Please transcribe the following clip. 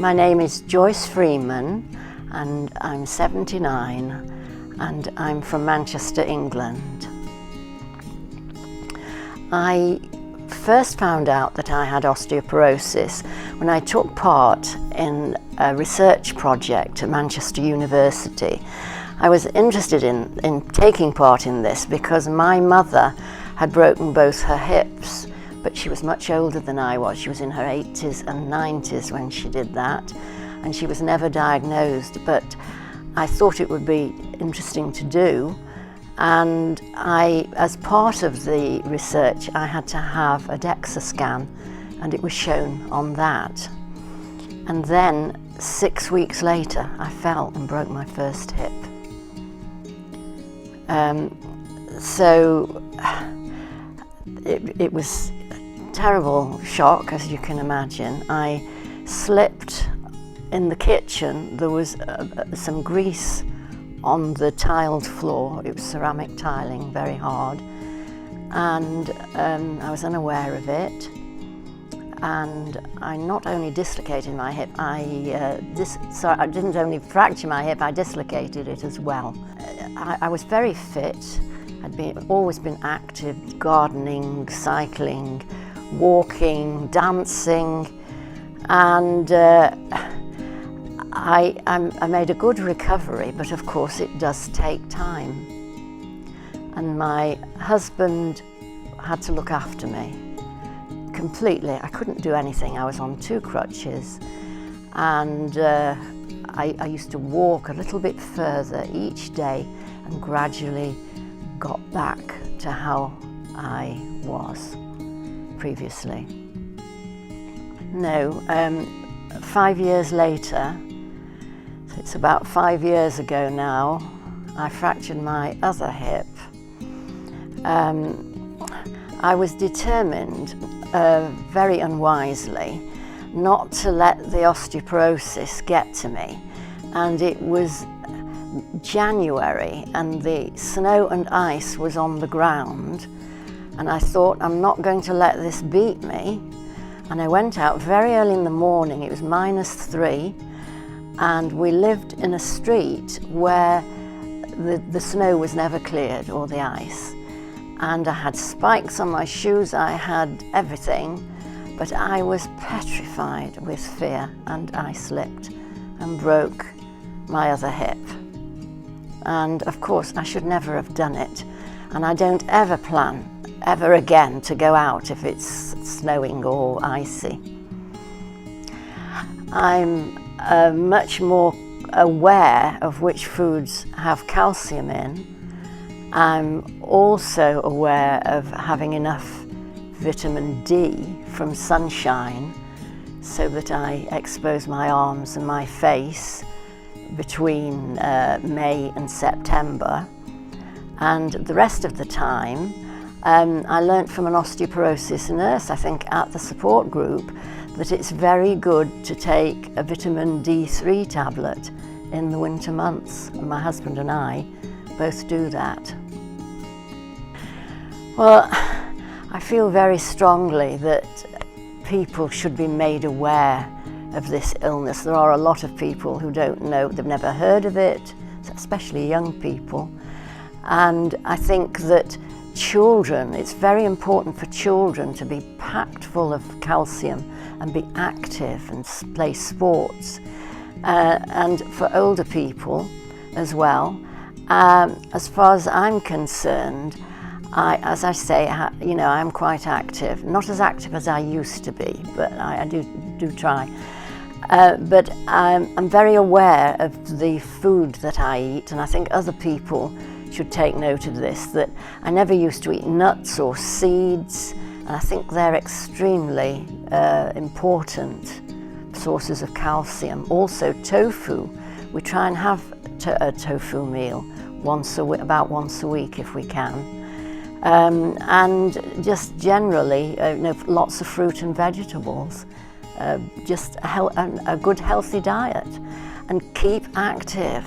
My name is Joyce Freeman and I'm 79 and I'm from Manchester, England. I first found out that I had osteoporosis when I took part in a research project at Manchester University. I was interested in taking part in this because my mother had broken both her hips, but she was much older than I was. She was in her 80s and 90s when she did that, and she was never diagnosed, but I thought it would be interesting to do. And as part of the research, I had to have a DEXA scan, and it was shown on that. And then 6 weeks later, I fell and broke my first hip. So it was a terrible shock, as you can imagine. I slipped in the kitchen. There was some grease on the tiled floor. It was ceramic tiling, very hard, and I was unaware of it. And I not only dislocated my hip, I didn't only fracture my hip, I dislocated it as well. I was very fit. I'd always been active, gardening, cycling, walking, dancing, and I made a good recovery, but of course it does take time. And my husband had to look after me completely. I couldn't do anything. I was on 2 crutches, and I used to walk a little bit further each day and gradually got back to how I was previously. No, 5 years later, so it's about 5 years ago now, I fractured my other hip. I was determined, very unwisely, not to let the osteoporosis get to me, and it was January and the snow and ice was on the ground, and I thought, I'm not going to let this beat me. And I went out very early in the morning. It was -3, and we lived in a street where the snow was never cleared, or the ice, and I had spikes on my shoes, I had everything, but I was petrified with fear, and I slipped and broke my other hip. And of course I should never have done it, and I don't ever plan ever again to go out if it's snowing or icy. I'm much more aware of which foods have calcium in. I'm also aware of having enough vitamin D from sunshine so that I expose my arms and my face between May and September, and the rest of the time I learnt from an osteoporosis nurse, I think at the support group, that it's very good to take a vitamin D3 tablet in the winter months, and my husband and I both do that. Well, I feel very strongly that people should be made aware of this illness. There are a lot of people who don't know, they've never heard of it, especially young people. And I think that children, it's very important for children to be packed full of calcium and be active and play sports. And for older people as well. As far as I'm concerned, as I say, you know, I'm quite active. Not as active as I used to be, but I do try. But I'm very aware of the food that I eat, and I think other people should take note of this, that I never used to eat nuts or seeds, and I think they're extremely important sources of calcium. Also tofu, we try and have a tofu meal about once a week if we can. And just generally, you know, lots of fruit and vegetables, just a good healthy diet, and keep active.